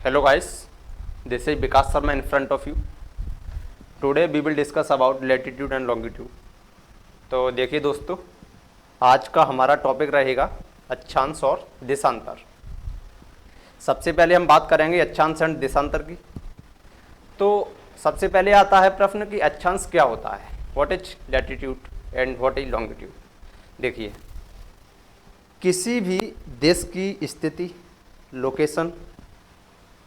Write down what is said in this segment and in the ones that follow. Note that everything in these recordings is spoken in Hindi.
Hello guys, this is Vikas Sharma in front of you. Today we will discuss about latitude and longitude. तो देखिए दोस्तों, आज का हमारा टॉपिक रहेगा अक्षांश और देशांतर। सबसे पहले हम बात करेंगे अक्षांश एंड देशांतर की। तो सबसे पहले आता है प्रश्न कि अक्षांश क्या होता है, what is latitude and what is longitude. देखिए, किसी भी देश की स्थिति, लोकेशन,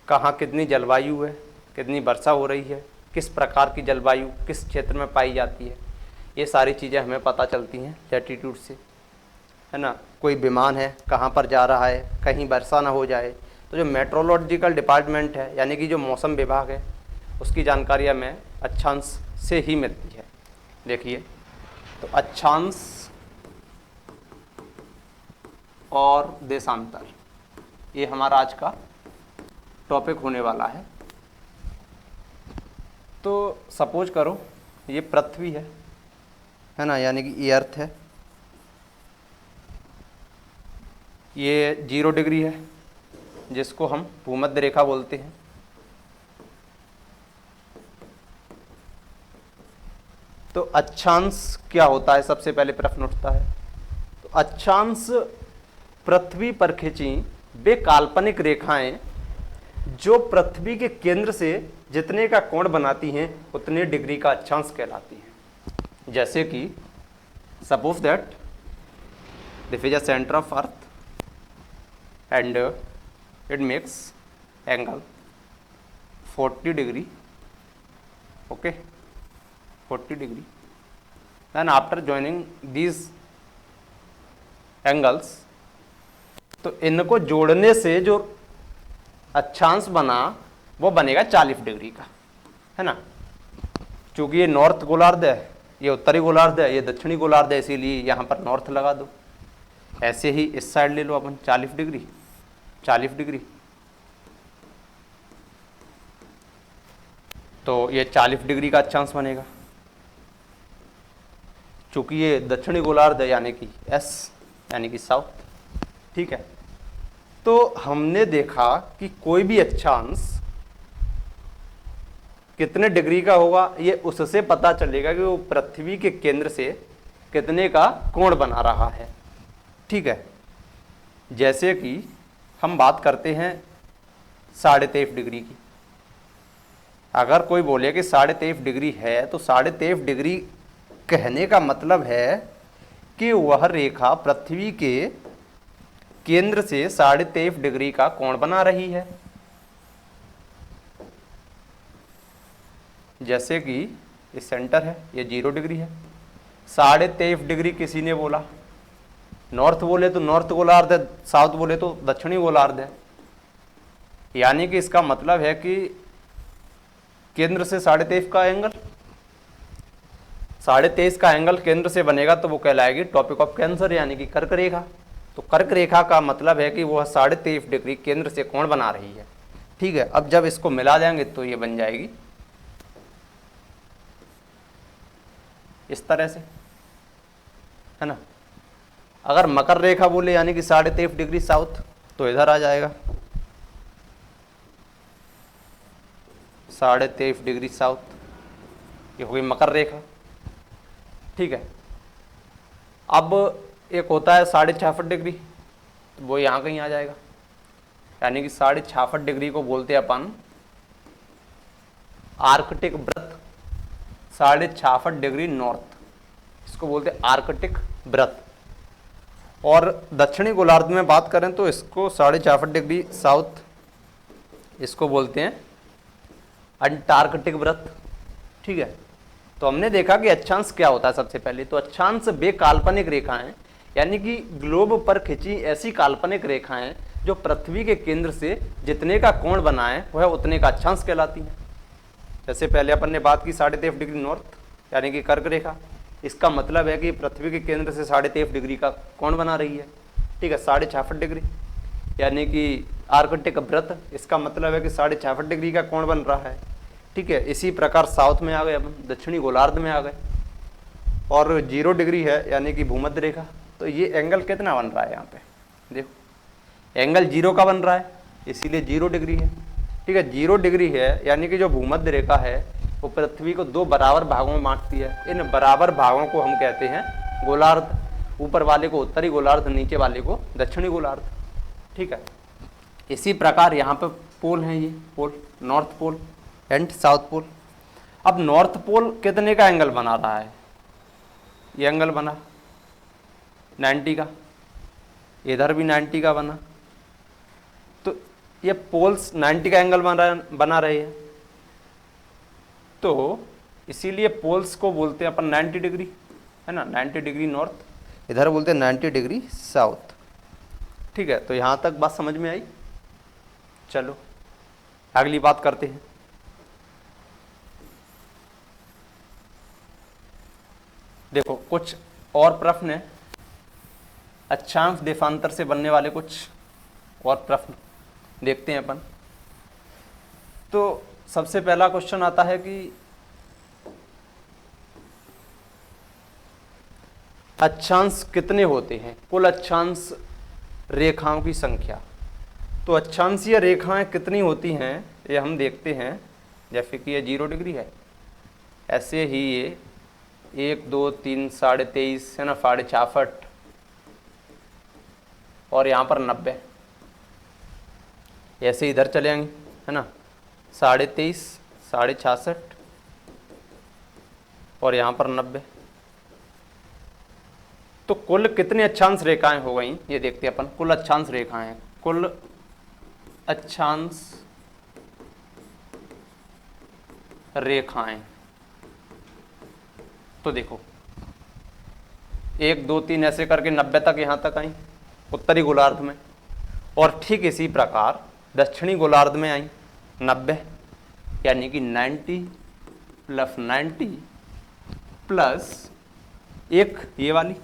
कहाँ कितनी जलवायु है, कितनी वर्षा हो रही है, किस प्रकार की जलवायु किस क्षेत्र में पाई जाती है, ये सारी चीज़ें हमें पता चलती हैं लैटिट्यूड से, है ना। कोई विमान है कहाँ पर जा रहा है, कहीं वर्षा ना हो जाए, तो जो मेट्रोलॉजिकल डिपार्टमेंट है यानी कि जो मौसम विभाग है, उसकी जानकारी हमें अक्षांश से ही मिलती है। देखिए, तो अक्षांश और देशांतर, ये हमारा आज का टॉपिक होने वाला है। तो सपोज करो ये पृथ्वी है ना, यानी कि ये अर्थ है, ये 0 डिग्री है जिसको हम भूमध्य रेखा बोलते हैं। तो अक्षांश क्या होता है, सबसे पहले प्रश्न उठता है। तो अक्षांश पृथ्वी पर खिंची वे काल्पनिक रेखाएं जो पृथ्वी के केंद्र से जितने का कोण बनाती हैं उतने डिग्री का अक्षांश कहलाती हैं। जैसे कि suppose that this is a center of earth and it makes angle 40 degree, okay, 40 degree. Then after joining these angles, तो इनको जोड़ने से जो अक्षांश बना वो बनेगा 40 डिग्री का, है ना। चूंकि ये नॉर्थ गोलार्ध है, ये उत्तरी गोलार्ध है, ये दक्षिणी गोलार्ध है, इसीलिए यहाँ पर नॉर्थ लगा दो। ऐसे ही इस साइड ले लो अपन 40 डिग्री, 40 डिग्री, तो ये 40 डिग्री का अक्षांश बनेगा। चूंकि ये दक्षिणी गोलार्ध है यानी कि एस यानी कि साउथ, ठीक है। तो हमने देखा कि कोई भी अक्षांश कितने डिग्री का होगा, ये उससे पता चलेगा कि वो पृथ्वी के केंद्र से कितने का कोण बना रहा है, ठीक है। जैसे कि हम बात करते हैं 23.5 डिग्री की। अगर कोई बोले कि 23.5 डिग्री है, तो 23.5 डिग्री कहने का मतलब है कि वह रेखा पृथ्वी के केंद्र से 23.5 डिग्री का कोण बना रही है। जैसे कि ये सेंटर है, ये 0 डिग्री है, 23.5 डिग्री किसी ने बोला, नॉर्थ बोले तो नॉर्थ गोलार्ध है, साउथ बोले तो दक्षिणी गोलार्ध है। यानी कि इसका मतलब है कि केंद्र से 23.5 का एंगल, 23.5 का एंगल केंद्र से बनेगा तो वो कहलाएगी टॉपिक ऑफ कैंसर यानी कि कर्क रेखा। तो कर्क रेखा का मतलब है कि वह 23.5 डिग्री केंद्र से कोण बना रही है, ठीक है। अब जब इसको मिला देंगे तो ये बन जाएगी इस तरह से, है ना। अगर मकर रेखा बोले यानी कि 23.5 डिग्री साउथ, तो इधर आ जाएगा 23.5 डिग्री साउथ, ये हो गई मकर रेखा, ठीक है। अब एक होता है 66.5 डिग्री, तो वो यहाँ कहीं आ जाएगा, यानी कि 66.5 डिग्री को बोलते हैं अपन आर्कटिक व्रत। 66.5 डिग्री नॉर्थ, इसको बोलते हैं आर्कटिक व्रत। और दक्षिणी गोलार्ध में बात करें तो इसको 66.5 डिग्री साउथ, इसको बोलते हैं अंटार्कटिक व्रत, ठीक है। तो हमने देखा कि अक्षांश क्या होता है। सबसे पहले तो अक्षांश वे काल्पनिक रेखाएं यानी कि ग्लोब पर खिंची ऐसी काल्पनिक रेखाएं जो पृथ्वी के केंद्र से जितने का कोण बनाए वह उतने का अक्षांश कहलाती हैं। जैसे पहले अपन ने बात की 23.5 डिग्री नॉर्थ यानी कि कर्क रेखा, इसका मतलब है कि पृथ्वी के केंद्र से 23.5 डिग्री का कोण बना रही है, ठीक है। 66.5 डिग्री यानी कि आर्कटिक व्रत, इसका मतलब है कि 66.5 डिग्री का कोण बन रहा है, ठीक है। इसी प्रकार साउथ में आ गए अपन, दक्षिणी गोलार्ध में आ गए। और 0 डिग्री है यानी कि भूमध्य रेखा, तो ये एंगल कितना बन रहा है यहाँ पे देखो, एंगल 0 का बन रहा है, इसीलिए 0 डिग्री है। ठीक है। 0 डिग्री है यानी कि जो भूमध्य रेखा है वो पृथ्वी को 2 बराबर भागों में बांटती है। इन बराबर भागों को हम कहते हैं गोलार्ध। ऊपर वाले को उत्तरी गोलार्ध, नीचे वाले को दक्षिणी गोलार्ध। ठीक है। इसी प्रकार यहाँ पे पोल हैं, ये pole, north pole and south pole. अब नॉर्थ पोल कितने का एंगल बना रहा है? ये एंगल बना 90 का, इधर भी 90 का बना, तो ये पोल्स 90 का एंगल बना रहे हैं। तो इसीलिए पोल्स को बोलते हैं अपन 90 डिग्री, है ना, 90 डिग्री नॉर्थ, इधर बोलते हैं 90 डिग्री साउथ। ठीक है। तो यहाँ तक बात समझ में आई। चलो अगली बात करते हैं। देखो कुछ और प्रश्न है, अक्षांश देशांतर से बनने वाले कुछ और प्रश्न देखते हैं अपन। तो सबसे पहला क्वेश्चन आता है कि अक्षांश कितने होते हैं? कुल अक्षांश रेखाओं की संख्या। तो अक्षांशीय रेखाएं कितनी होती हैं ये हम देखते हैं। जैसे कि ये 0 डिग्री है, ऐसे ही ये 1 2 3 23.5 है ना, 66.5 और यहाँ पर 90। ऐसे इधर चले आएंगे, है ना, 23.5 66.5 और यहाँ पर 90। तो कुल कितनी अक्षांश रेखाएं हो गई ये देखते हैं अपन। कुल अक्षांश रेखाएं, कुल अक्षांश रेखाएं। तो देखो 1 2 3 ऐसे करके 90 तक यहाँ तक आई उत्तरी गोलार्ध में, और ठीक इसी प्रकार दक्षिणी गोलार्ध में आई 90, यानी कि 90 + 90 प्लस एक ये वाली,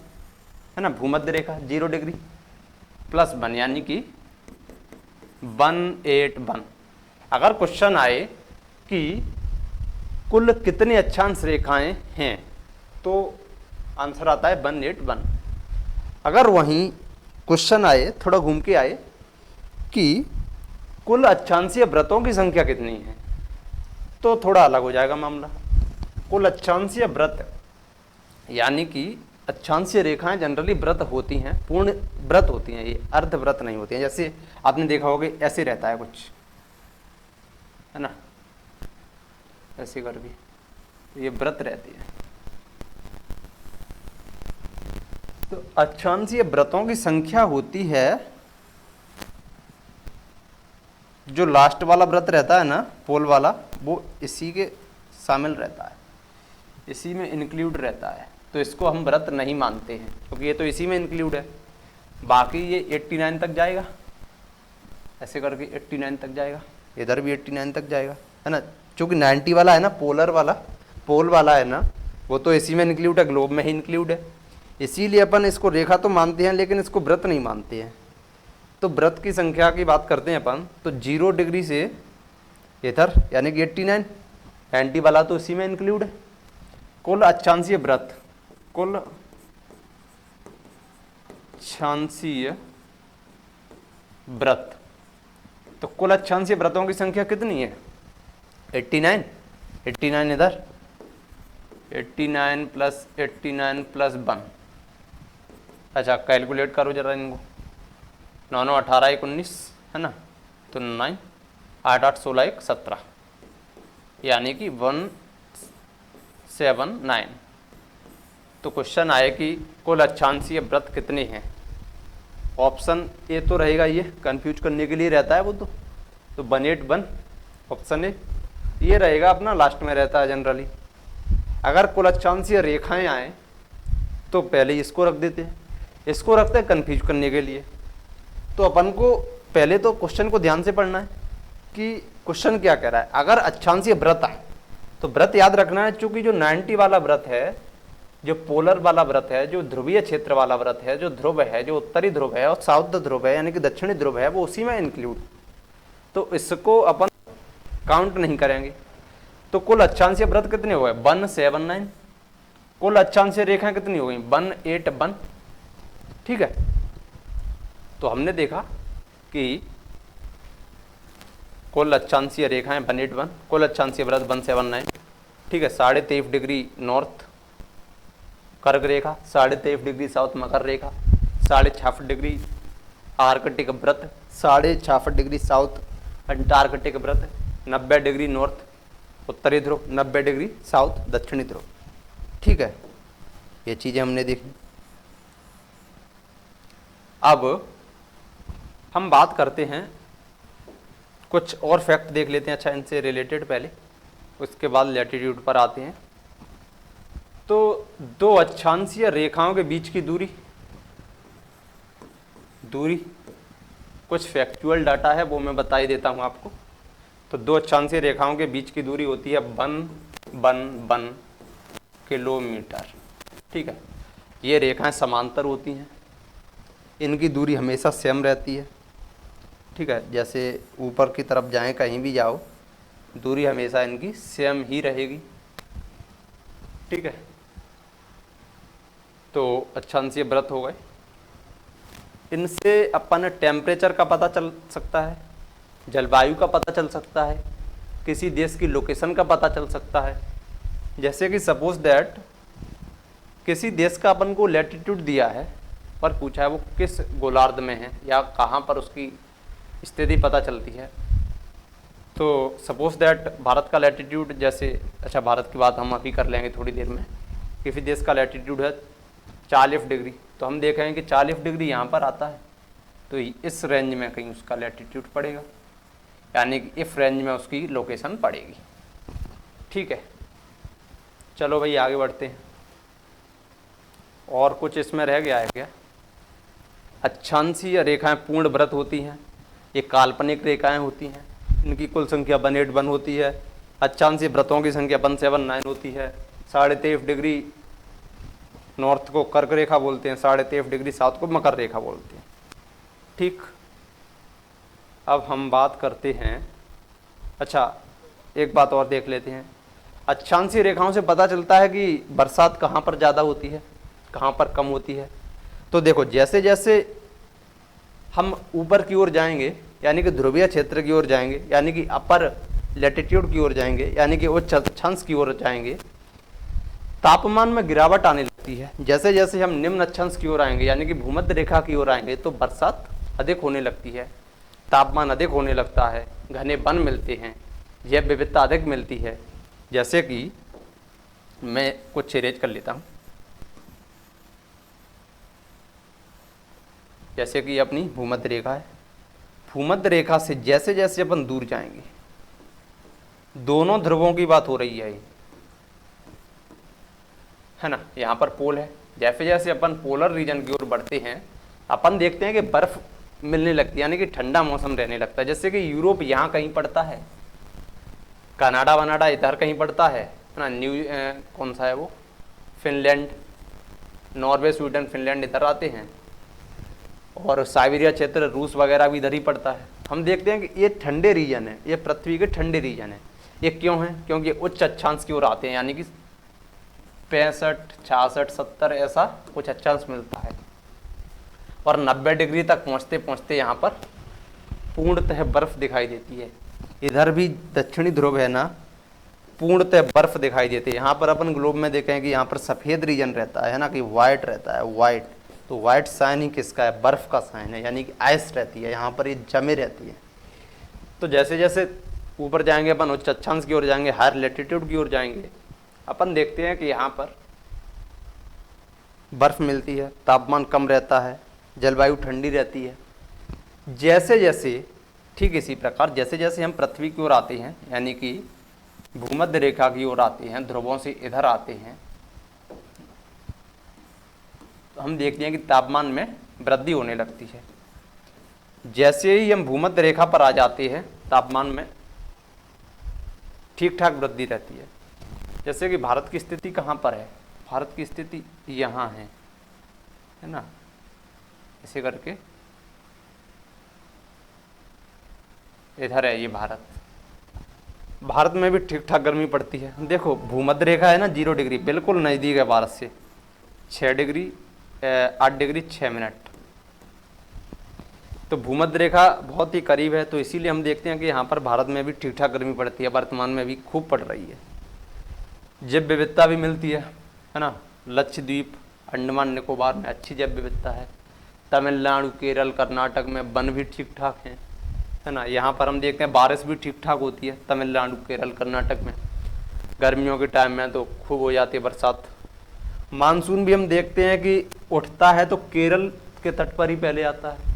है ना, भूमध्य रेखा 0 डिग्री प्लस 1 यानी कि 181। अगर क्वेश्चन आए कि कुल कितनी अक्षांश रेखाएं हैं तो आंसर आता है 181। अगर वहीं क्वेश्चन आए, थोड़ा घूम के आए कि कुल अक्षांशीय व्रतों की संख्या कितनी है, तो थोड़ा अलग हो जाएगा मामला। कुल अक्षांशीय व्रत यानी कि अक्षांशीय रेखाएं जनरली व्रत होती हैं, पूर्ण व्रत होती हैं, ये अर्ध व्रत नहीं होती हैं। जैसे आपने देखा होगा ऐसे रहता है कुछ, है ना, ऐसे करके ये व्रत रहती है। तो अक्षांशीय व्रतों की संख्या होती है, जो लास्ट वाला व्रत रहता है ना, पोल वाला, वो इसी के शामिल रहता है, इसी में इंक्लूड रहता है। तो इसको हम व्रत नहीं मानते हैं क्योंकि ये तो इसी में इंक्लूड है। बाकी ये 89 तक जाएगा, ऐसे करके 89 तक जाएगा, इधर भी 89 तक जाएगा, है ना। चूँकि 90 वाला है ना, पोलर वाला, पोल वाला है ना, वो तो इसी में इंक्लूड है, ग्लोब में ही इंक्लूड है। इसीलिए अपन इसको रेखा तो मानते हैं लेकिन इसको व्रत नहीं मानते हैं। तो व्रत की संख्या की बात करते हैं अपन, तो 0 डिग्री से इधर यानी कि 89, 90 वाला तो इसी में इंक्लूड है। कुल अक्षांशीय व्रत, कुल अक्षांशीय व्रत, तो कुल अक्षांशीय व्रतों की संख्या कितनी है? 89, 89 इधर, 89 + 89 + 1। अच्छा कैलकुलेट करो जरा इनको, 9 9 18 1 19, है ना, तो 9 8 8 16 1 17, यानी कि 179। तो क्वेश्चन आए कि कुल अक्षांशीय व्रत कितने हैं। ऑप्शन ए तो रहेगा, ये कंफ्यूज करने के लिए रहता है वो तो 181 ऑप्शन ए ये रहेगा अपना, लास्ट में रहता है जनरली। अगर कुल अक्षांशीय रेखाएं आए तो पहले इसको रख देते हैं, इसको रखते हैं कंफ्यूज करने के लिए। तो अपन को पहले तो क्वेश्चन को ध्यान से पढ़ना है कि क्वेश्चन क्या कह रहा है। अगर अक्षांशीय व्रत आए तो व्रत याद रखना है, चूंकि जो 90 वाला व्रत है, जो पोलर वाला व्रत है, जो ध्रुवीय क्षेत्र वाला व्रत है, जो ध्रुव है, जो उत्तरी ध्रुव है और साउथ ध्रुव है यानी कि दक्षिणी ध्रुव है, वो उसी में इंक्लूड, तो इसको अपन काउंट नहीं करेंगे। तो कुल अक्षांशीय व्रत कितने हो गए? 179। कुल अक्षांशीय रेखाएं कितनी हो गई? 181। ठीक है। तो हमने देखा कि कुल अक्षांशीय रेखाएं 181, कुल अक्षांशीय व्रत 179, ठीक है। 23.5 डिग्री नॉर्थ कर्क रेखा, 23.5 डिग्री साउथ मकर रेखा, 66 डिग्री आर्कटिक व्रत, 66 डिग्री साउथ अंटार्कटिक व्रत, 90 डिग्री नॉर्थ उत्तरी ध्रुव, 90 डिग्री साउथ दक्षिणी ध्रुव, ठीक है। ये चीज़ें हमने देखी। अब हम बात करते हैं, कुछ और फैक्ट देख लेते हैं, अच्छा इनसे रिलेटेड पहले, उसके बाद लैटिट्यूड पर आते हैं। तो दो अक्षांशीय रेखाओं के बीच की दूरी कुछ फैक्चुअल डाटा है वो मैं बता ही देता हूँ आपको। तो दो अक्षांशीय रेखाओं के बीच की दूरी होती है 1 किलोमीटर, ठीक है। ये रेखाएं समांतर होती हैं, इनकी दूरी हमेशा सेम रहती है, ठीक है। जैसे ऊपर की तरफ जाएं, कहीं भी जाओ, दूरी हमेशा इनकी सेम ही रहेगी, ठीक है। तो अक्षांशीय व्रत हो गए। इनसे अपन टेम्परेचर का पता चल सकता है, जलवायु का पता चल सकता है, किसी देश की लोकेशन का पता चल सकता है। जैसे कि सपोज दैट किसी देश का अपन को लैटिट्यूड दिया है पर पूछा है वो किस गोलार्ध में है या कहाँ पर उसकी स्थिति पता चलती है। तो सपोज दैट भारत का लैटिट्यूड, जैसे अच्छा भारत की बात हम अभी कर लेंगे थोड़ी देर में, किसी देश का लैटिट्यूड है 40 डिग्री, तो हम देख रहे हैं कि 40 डिग्री यहाँ पर आता है, तो इस रेंज में कहीं उसका लैटिट्यूड पड़ेगा, यानी कि इस रेंज में उसकी लोकेशन पड़ेगी, ठीक है। चलो भाई आगे बढ़ते हैं। और कुछ इसमें रह गया है क्या? अक्षांशीय रेखाएं पूर्ण व्रत होती हैं, ये काल्पनिक रेखाएं होती हैं, इनकी कुल संख्या 181 होती है। अक्षांशीय व्रतों की संख्या 179 होती है। 23.5 डिग्री नॉर्थ को कर्क रेखा बोलते हैं, 23.5 डिग्री साउथ को मकर रेखा बोलते हैं, ठीक। अब हम बात करते हैं, अच्छा एक बात और देख लेते हैं। अक्षांशीय रेखाओं से पता चलता है कि बरसात कहाँ पर ज़्यादा होती है, कहाँ पर कम होती है। तो देखो जैसे जैसे हम ऊपर की ओर जाएंगे, यानी कि ध्रुवीय क्षेत्र की ओर जाएंगे, यानी कि अपर लैटिट्यूड की ओर जाएंगे, यानी कि उच्च अक्षांश की ओर जाएंगे, तापमान में गिरावट आने लगती है। जैसे जैसे हम निम्न अक्षांश की ओर आएंगे, यानी कि भूमध्य रेखा की ओर आएंगे, तो बरसात अधिक होने लगती है, तापमान अधिक होने लगता है, घने वन मिलते हैं, जैव विविधता अधिक मिलती है। जैसे कि मैं कुछ इरेज कर लेता हूँ, जैसे कि अपनी भूमध्य रेखा है। भूमध्य रेखा से जैसे जैसे अपन दूर जाएंगे, दोनों ध्रुवों की बात हो रही है ना, यहाँ पर पोल है। जैसे जैसे अपन पोलर रीजन की ओर बढ़ते हैं, अपन देखते हैं कि बर्फ मिलने लगती है, यानी कि ठंडा मौसम रहने लगता है। जैसे कि यूरोप यहाँ कहीं पड़ता है, कनाडा वनाडा इधर कहीं पड़ता है ना, कौन सा है वो, फिनलैंड, नॉर्वे, स्वीडन, फिनलैंड इधर आते हैं, और साइबेरिया क्षेत्र रूस वगैरह भी इधर ही पड़ता है। हम देखते हैं कि ये ठंडे रीजन है, ये पृथ्वी के ठंडे रीजन है। ये क्यों है? क्योंकि उच्च अक्षांश की ओर आते हैं, यानी कि 65, 66, 70 ऐसा कुछ अक्षांश मिलता है, और 90 डिग्री तक पहुँचते पहुँचते यहाँ पर पूर्णतः बर्फ दिखाई देती है। इधर भी दक्षिणी ध्रुव है ना, पूर्णतः बर्फ दिखाई देती है। यहाँ पर अपन ग्लोब में देखें कि यहाँ पर सफ़ेद रीजन रहता है ना, कि वाइट रहता है, वाइट। तो वाइट साइन ही किसका है? बर्फ का साइन है, यानी कि आइस रहती है, यहाँ पर ये जमे रहती है। तो जैसे जैसे ऊपर जाएंगे अपन, उच्च अक्षांश की ओर जाएंगे, हायर लैटिट्यूड की ओर जाएंगे, अपन देखते हैं कि यहाँ पर बर्फ मिलती है, तापमान कम रहता है, जलवायु ठंडी रहती है। जैसे जैसे ठीक इसी प्रकार जैसे जैसे हम पृथ्वी की ओर आते हैं, यानी कि भूमध्य रेखा की ओर आते हैं, ध्रुवों से इधर आते हैं, तो हम देखते हैं कि तापमान में वृद्धि होने लगती है। जैसे ही हम भूमध्य रेखा पर आ जाते हैं, तापमान में ठीक ठाक वृद्धि रहती है। जैसे कि भारत की स्थिति कहाँ पर है? भारत की स्थिति यहाँ है ना, ऐसे करके इधर है ये भारत। भारत में भी ठीक ठाक गर्मी पड़ती है। देखो भूमध्य रेखा है ना 0 डिग्री, बिल्कुल नज़दीक है भारत से, 8 डिग्री 6 मिनट। तो भूमध्य रेखा बहुत ही करीब है, तो इसीलिए हम देखते हैं कि यहाँ पर भारत में भी ठीक ठाक गर्मी पड़ती है, वर्तमान में भी खूब पड़ रही है। जैव विविधता भी मिलती है ना। लक्षद्वीप, अंडमान निकोबार में अच्छी जैव विविधता है। तमिलनाडु, केरल, कर्नाटक में वन भी ठीक ठाक हैं, है ना। यहाँ पर हम देखते हैं बारिश भी ठीक ठाक होती है तमिलनाडु, केरल, कर्नाटक में। गर्मियों के टाइम में तो खूब हो जाती है बरसात। मानसून भी हम देखते हैं कि उठता है तो केरल के तट पर ही पहले आता है।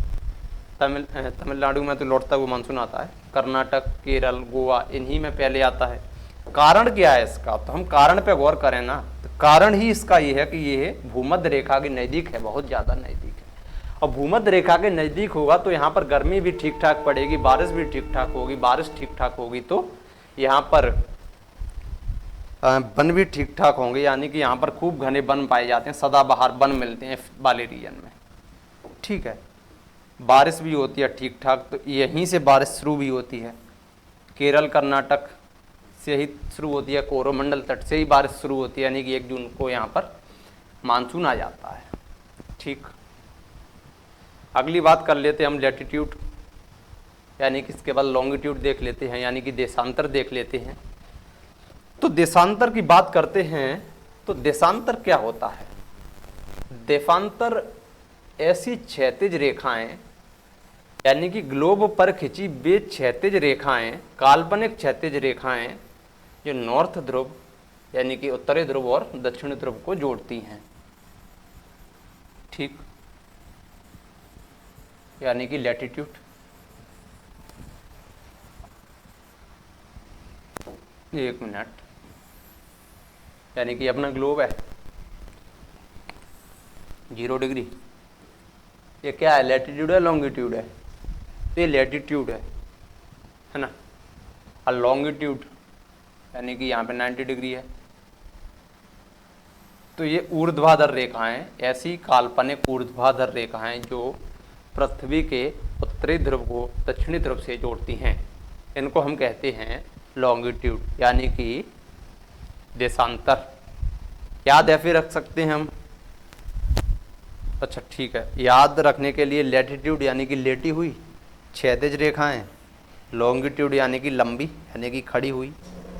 तमिलनाडु में तो लौटता हुआ मानसून आता है। कर्नाटक, केरल, गोवा, इन्हीं में पहले आता है। कारण क्या है इसका, तो हम कारण पे गौर करें ना, तो कारण ही इसका ये है कि ये भूमध्य रेखा के नज़दीक है, बहुत ज़्यादा नज़दीक है। और भूमध्य रेखा के नज़दीक होगा तो यहाँ पर गर्मी भी ठीक ठाक पड़ेगी, बारिश भी ठीक ठाक होगी। बारिश ठीक ठाक होगी तो यहाँ पर वन भी ठीक ठाक होंगे, यानी कि यहाँ पर खूब घने वन पाए जाते हैं, सदाबहार वन मिलते हैं वाले रीजन में। ठीक है, बारिश भी होती है ठीक ठाक, तो यहीं से बारिश शुरू भी होती है। केरल, कर्नाटक से ही शुरू होती है, कोरोमंडल तट से ही बारिश शुरू होती है, यानी कि 1 जून को यहाँ पर मानसून आ जाता है। ठीक, अगली बात कर लेते हैं हम लैटिट्यूड, यानी कि इसके बाद लॉन्गिट्यूड देख लेते हैं, यानी कि देशांतर देख लेते हैं। तो देशांतर की बात करते हैं तो देशांतर क्या होता है। देशांतर ऐसी क्षैतिज रेखाएं, यानी कि ग्लोब पर खिंची वे क्षैतिज रेखाएं, काल्पनिक क्षैतिज रेखाएं जो नॉर्थ ध्रुव यानी कि उत्तरी ध्रुव और दक्षिण ध्रुव को जोड़ती हैं। ठीक, यानी कि लैटिट्यूड। एक मिनट, यानी कि अपना ग्लोब है 0 डिग्री, ये क्या है, लैटिट्यूड है लॉन्गिट्यूड है, तो ये लैटिट्यूड है ना। और लॉन्गिट्यूड यानी कि यहाँ पे 90 डिग्री है। तो ये ऊर्ध्वाधर रेखाएं, ऐसी काल्पनिक ऊर्ध्वाधर रेखाएं जो पृथ्वी के उत्तरी ध्रुव को दक्षिणी ध्रुव से जोड़ती हैं, इनको हम कहते हैं लॉन्गिट्यूड, यानी कि देशांतर। याद है फिर रख सकते हैं हम। अच्छा ठीक है, याद रखने के लिए लैटिट्यूड यानी कि लेटी हुई क्षैतिज रेखाएं, लॉन्गिट्यूड यानी कि लंबी यानी कि खड़ी हुई,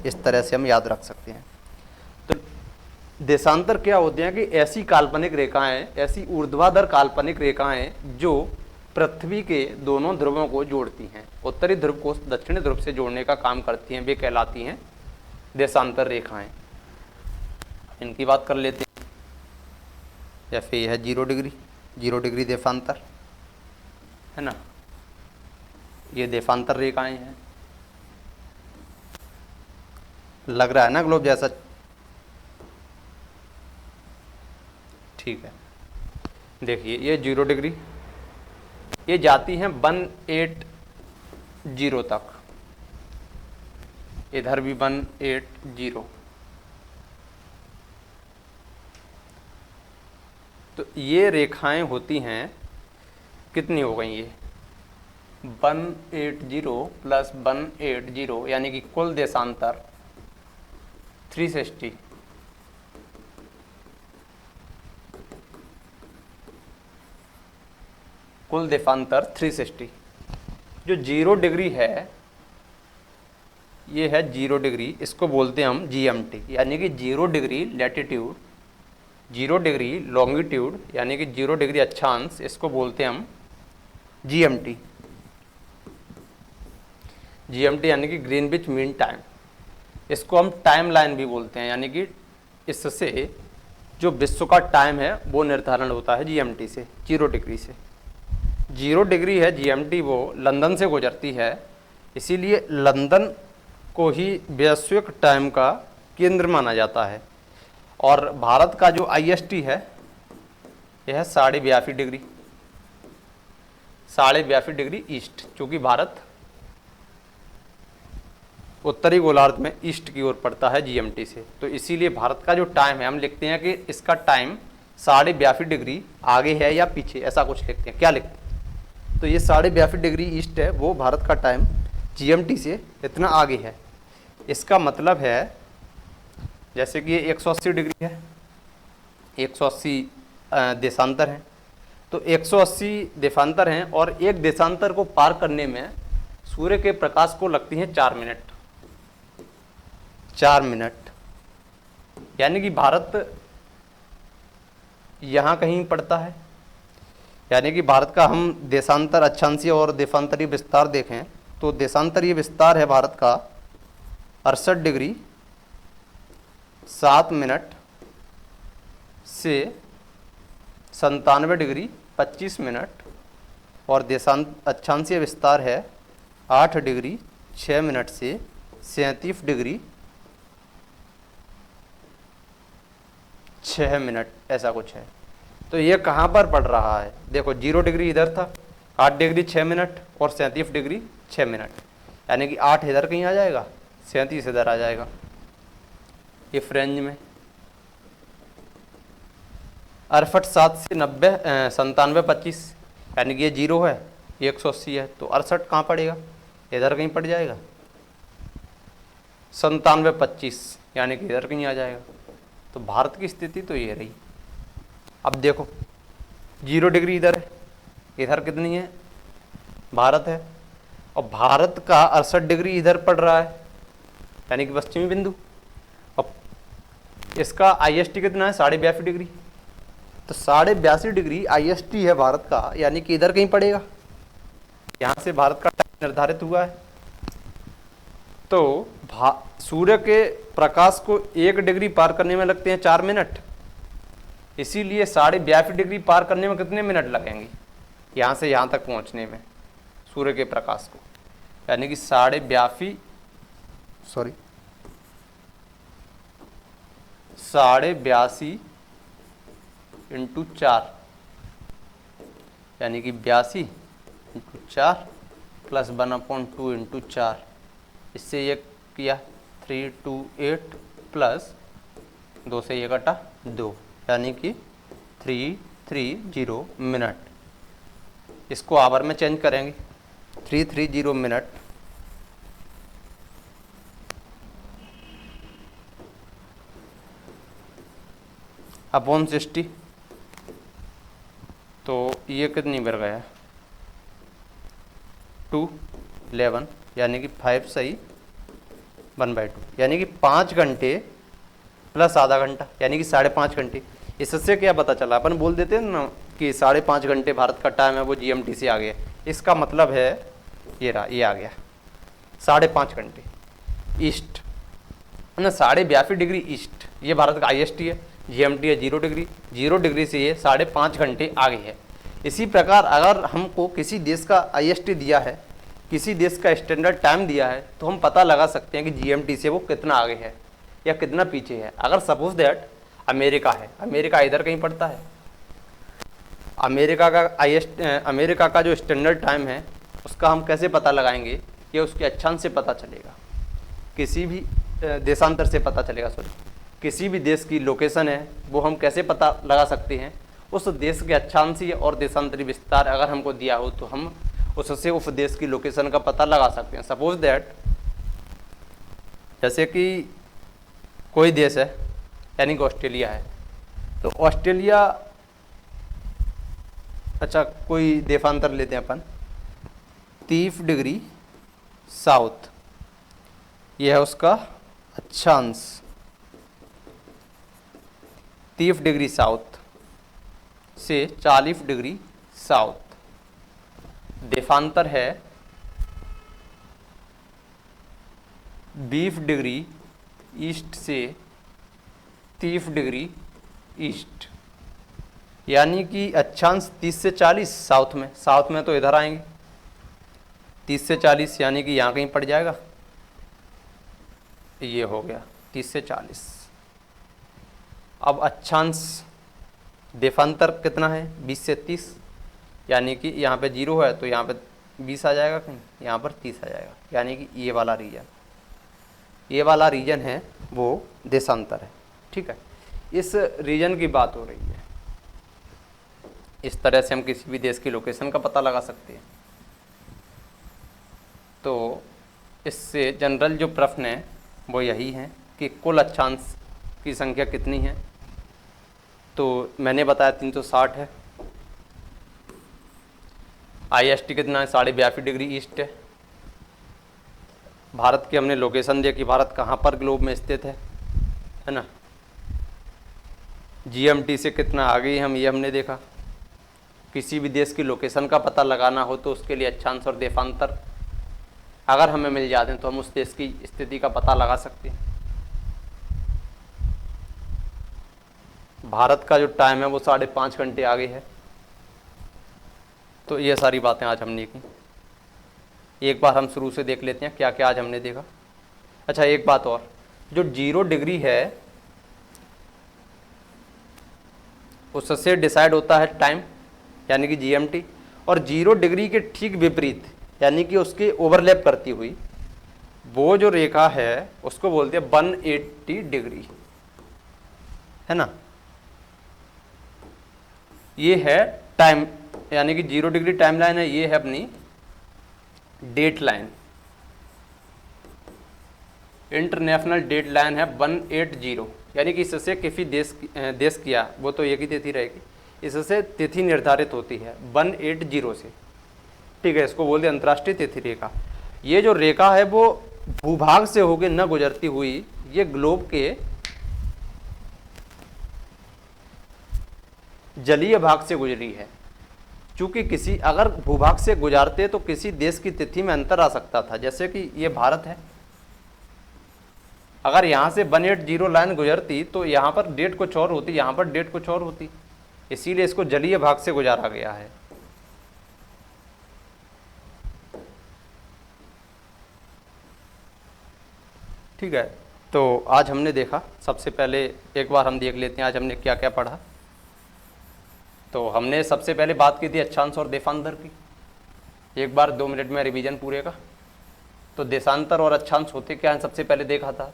इस तरह से हम याद रख सकते हैं। तो देशांतर क्या होते हैं कि ऐसी काल्पनिक रेखाएं, ऐसी ऊर्ध्वाधर काल्पनिक रेखाएं जो पृथ्वी के दोनों ध्रुवों को जोड़ती हैं, उत्तरी ध्रुव को दक्षिणी ध्रुव से जोड़ने का काम करती हैं, वे कहलाती हैं देशांतर रेखाएं। इनकी बात कर लेते हैं। जैसे ये है 0 डिग्री, 0 डिग्री देशांतर है ना, ये देशांतर रेखाएं हैं। लग रहा है ना ग्लोब जैसा। ठीक है, देखिए ये 0 डिग्री, ये जाती हैं 180 तक, इधर भी 180। तो ये रेखाएं होती हैं, कितनी हो गई ये 180 प्लस 180, यानी कि कुल देशांतर 360। कुल देशांतर 360। जो 0 डिग्री है, ये है 0 डिग्री, इसको बोलते हैं हम GMT, यानी कि 0 डिग्री लैटिट्यूड, 0 डिग्री लॉन्गिट्यूड यानी कि 0 डिग्री अक्षांश, इसको बोलते हैं हम GMT। GMT यानी कि ग्रीनविच मीन टाइम, इसको हम टाइम लाइन भी बोलते हैं, यानी कि इससे जो विश्व का टाइम है वो निर्धारण होता है GMT से, 0 डिग्री से। 0 डिग्री है GMT, वो लंदन से गुजरती है, इसीलिए लंदन को ही वैश्विक टाइम का केंद्र माना जाता है। और भारत का जो IST है यह है 82.5 डिग्री, 82.5 डिग्री ईस्ट, क्योंकि भारत उत्तरी गोलार्ध में ईस्ट की ओर पड़ता है GMT से, तो इसीलिए भारत का जो टाइम है हम लिखते हैं कि इसका टाइम 82.5 डिग्री आगे है या पीछे, ऐसा कुछ लिखते हैं। क्या लिखते हैं, तो ये 82.5 डिग्री ईस्ट है, वो भारत का टाइम GMT से इतना आगे है। इसका मतलब है जैसे कि ये 180 डिग्री है, 180 देशांतर है, तो 180 देशांतर हैं और एक देशांतर को पार करने में सूर्य के प्रकाश को लगती हैं 4 मिनट। 4 मिनट, यानी कि भारत यहाँ कहीं पड़ता है, यानी कि भारत का हम देशांतर अक्षांशीय और देशांतरीय विस्तार देखें तो देशांतरीय विस्तार है भारत का 68 डिग्री 7 मिनट से 97 डिग्री 25 मिनट, और अक्षांशीय विस्तार है 8 डिग्री 6 मिनट से 37 डिग्री 6 मिनट, ऐसा कुछ है। तो ये कहाँ पर पड़ रहा है? देखो 0 डिग्री इधर था, 8 डिग्री 6 मिनट और 37 डिग्री 6 मिनट, यानी कि 8 इधर कहीं आ जाएगा, 37 इधर आ जाएगा, इस रेंज में। 68 7 से 90 97 25, यानी कि ये 0 है, ये 180 है, तो 68 कहाँ पड़ेगा? इधर कहीं पड़ जाएगा। 97 25 यानी कि इधर कहीं आ जाएगा। तो भारत की स्थिति तो ये रही। अब देखो 0 डिग्री इधर है, इधर कितनी है? भारत है, और भारत का 68 डिग्री इधर पड़ रहा है, यानी कि पश्चिमी बिंदु। अब इसका IST कितना है? 82.5 डिग्री। तो 82.5 डिग्री IST है भारत का, यानी कि इधर कहीं पड़ेगा। यहाँ से भारत का टाइम निर्धारित हुआ है। तो सूर्य के प्रकाश को 1 डिग्री पार करने में लगते हैं 4 मिनट, इसीलिए 82.5 डिग्री पार करने में कितने मिनट लगेंगे यहाँ से यहाँ तक पहुँचने में सूर्य के प्रकाश को? यानी कि 82.5 इंटू 4, यानी कि 82 इंटू 4 प्लस 1/2 इंटू 4, इससे ये किया 328 प्लस 2 से ये कटा 2, यानी कि 330 मिनट। इसको आवर में चेंज करेंगे, 330 मिनट अपॉन 60, तो ये कितनी बढ़ गया? 211, यानी कि 5 सही 1/2, यानी कि 5 घंटे प्लस आधा घंटा, यानी कि 5.5 घंटे। इससे क्या पता चला? अपन बोल देते हैं ना कि 5.5 घंटे भारत का टाइम है, वो GMT से आ गया। इसका मतलब है ये रहा, ये आ गया 5.5 घंटे ईस्ट ना, 82.5 डिग्री ईस्ट, ये भारत का IST है, GMT है 0 डिग्री, 0 डिग्री से ये 5.5 घंटे आगे है। इसी प्रकार अगर हमको किसी देश का IST दिया है, किसी देश का स्टैंडर्ड टाइम दिया है, तो हम पता लगा सकते हैं कि GMT से वो कितना आगे है या कितना पीछे है। अगर सपोज दैट अमेरिका है, अमेरिका इधर कहीं पड़ता है, अमेरिका का जो स्टैंडर्ड टाइम है उसका हम कैसे पता लगाएंगे? ये उसके अक्षांश से पता चलेगा, किसी भी देशांतर से पता चलेगा, किसी भी देश की लोकेशन है वो हम कैसे पता लगा सकते हैं? उस देश के अक्षांशीय और देशांतरीय विस्तार अगर हमको दिया हो तो हम उससे उस देश की लोकेशन का पता लगा सकते हैं। सपोज दैट जैसे कि कोई देश है, यानी कि ऑस्ट्रेलिया है, तो ऑस्ट्रेलिया, अच्छा कोई देशांतर लेते हैं अपन, 30 डिग्री साउथ, यह है उसका अक्षांश, 30 डिग्री साउथ से 40 डिग्री साउथ। देशांतर है 20 डिग्री ईस्ट से 30 डिग्री ईस्ट, यानी कि अक्षांश 30 से 40 साउथ में तो इधर आएंगे 30 से 40, यानी कि यहाँ कहीं पड़ जाएगा, ये हो गया 30 से 40। अब अक्षांश देशांतर कितना है? 20 से 30, यानी कि यहाँ पे 0 है तो यहाँ पे 20 आ जाएगा, कहीं यहाँ पर 30 आ जाएगा, यानी कि ये वाला रीजन है वो देशांतर है। ठीक है, इस रीजन की बात हो रही है। इस तरह से हम किसी भी देश की लोकेशन का पता लगा सकते हैं। तो इससे जनरल जो प्रश्न है वो यही है कि कुल अक्षांश की संख्या कितनी है? तो मैंने बताया 360 है, IST कितना है, 82.5 डिग्री ईस्ट है। भारत की हमने लोकेशन देखी, भारत कहाँ पर ग्लोब में स्थित है ना। GMT से कितना आगे हम, ये हमने देखा। किसी भी देश की लोकेशन का पता लगाना हो तो उसके लिए अक्षांश और देशांतर अगर हमें मिल जाते हैं तो हम उस देश की स्थिति का पता लगा सकते हैं। भारत का जो टाइम है वो 5.5 घंटे आगे है। तो ये सारी बातें आज हमने की। एक बार हम शुरू से देख लेते हैं क्या क्या आज हमने देखा। अच्छा, एक बात और, जो 0 डिग्री है उससे डिसाइड होता है टाइम यानी कि GMT, और 0 डिग्री के ठीक विपरीत यानी कि उसके ओवरलैप करती हुई वो जो रेखा है उसको बोलते हैं 180 डिग्री, है ना। ये है टाइम यानी कि 0 डिग्री टाइम लाइन है, ये है अपनी date line, international date line है 180, यानी कि इससे किसी देश किया वो तो एक ही तिथि रहेगी, इससे तिथि निर्धारित होती है 180 से, ठीक है। इसको बोलते हैं अंतर्राष्ट्रीय तिथि रेखा। ये जो रेखा है वो भूभाग से होकर न गुजरती हुई ये ग्लोब के जलीय भाग से गुजरी है। चूंकि किसी अगर भूभाग से गुजारते तो किसी देश की तिथि में अंतर आ सकता था, जैसे कि ये भारत है, अगर यहाँ से 180 लाइन गुजरती तो यहाँ पर डेट कुछ और होती, यहाँ पर डेट कुछ और होती, इसीलिए इसको जलीय भाग से गुजारा गया है। ठीक है, तो आज हमने देखा, सबसे पहले एक बार हम देख लेते हैं आज हमने क्या क्या पढ़ा। तो हमने सबसे पहले बात की थी अक्षांश और देशांतर की, एक बार 2 मिनट में रिवीजन पूरे का। तो देशांतर और अक्षांश होते क्या है सबसे पहले देखा था।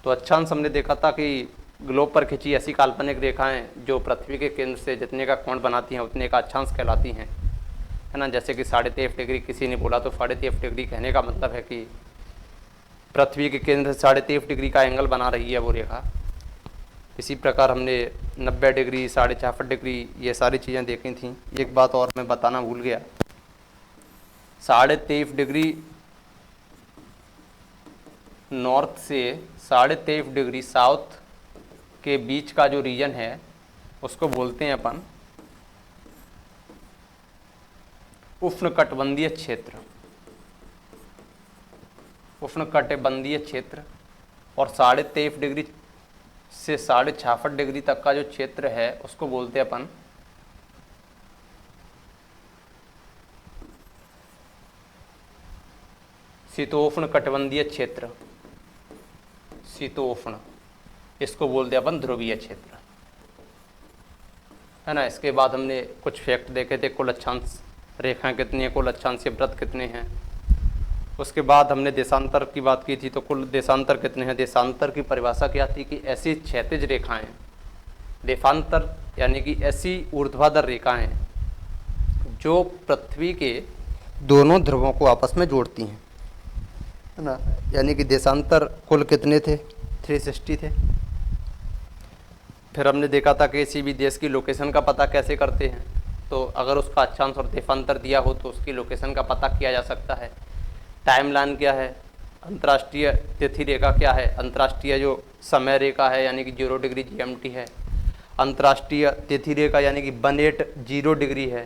तो अक्षांश हमने देखा था कि ग्लोब पर खिंची ऐसी काल्पनिक रेखाएं जो पृथ्वी के केंद्र से जितने का कोण बनाती हैं उतने का अक्षांश कहलाती हैं, है ना। जैसे कि 23.5 डिग्री किसी ने बोला तो 23.5 डिग्री कहने का मतलब है कि पृथ्वी के केंद्र से 23.5 डिग्री का एंगल बना रही है वो रेखा। इसी प्रकार हमने 90 डिग्री, 66 डिग्री ये सारी चीज़ें देखी थी। एक बात और मैं बताना भूल गया, 23.5 डिग्री नॉर्थ से 23.5 डिग्री साउथ के बीच का जो रीजन है उसको बोलते हैं अपन उष्णकटिबंधीय क्षेत्र, उष्णकटिबंधीय क्षेत्र। और 23.5 डिग्री से 66 डिग्री तक का जो क्षेत्र है उसको बोलते हैं अपन शीतोष्ण कटिबंधीय क्षेत्र, शीतोष्ण, इसको बोलते हैं अपन ध्रुवीय क्षेत्र, है ना। इसके बाद हमने कुछ फैक्ट देखे थे, कुल अक्षांश रेखाएं कितनी है, कुल अक्षांशीय व्रत कितने हैं। उसके बाद हमने देशांतर की बात की थी, तो कुल देशांतर कितने हैं। देशांतर की परिभाषा क्या थी कि ऐसी क्षैतिज रेखाएं, देशांतर यानी कि ऐसी ऊर्ध्वाधर रेखाएं जो पृथ्वी के दोनों ध्रुवों को आपस में जोड़ती हैं, है ना। यानी कि देशांतर कुल कितने थे, 360 थे। फिर हमने देखा था कि किसी भी देश की लोकेशन का पता कैसे करते हैं। तो अगर उसका अक्षांश और देशांतर दिया हो तो उसकी लोकेशन का पता किया जा सकता है। टाइमलाइन क्या है, अंतर्राष्ट्रीय तिथि रेखा क्या है, अंतर्राष्ट्रीय जो समय रेखा है यानी कि 0 डिग्री GMT है, अंतर्राष्ट्रीय तिथि रेखा यानी कि 180 डिग्री है,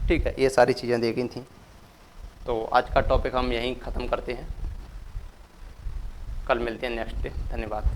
ठीक है। ये सारी चीज़ें देखी थी। तो आज का टॉपिक हम यहीं ख़त्म करते हैं, कल मिलते हैं नेक्स्ट डे। धन्यवाद।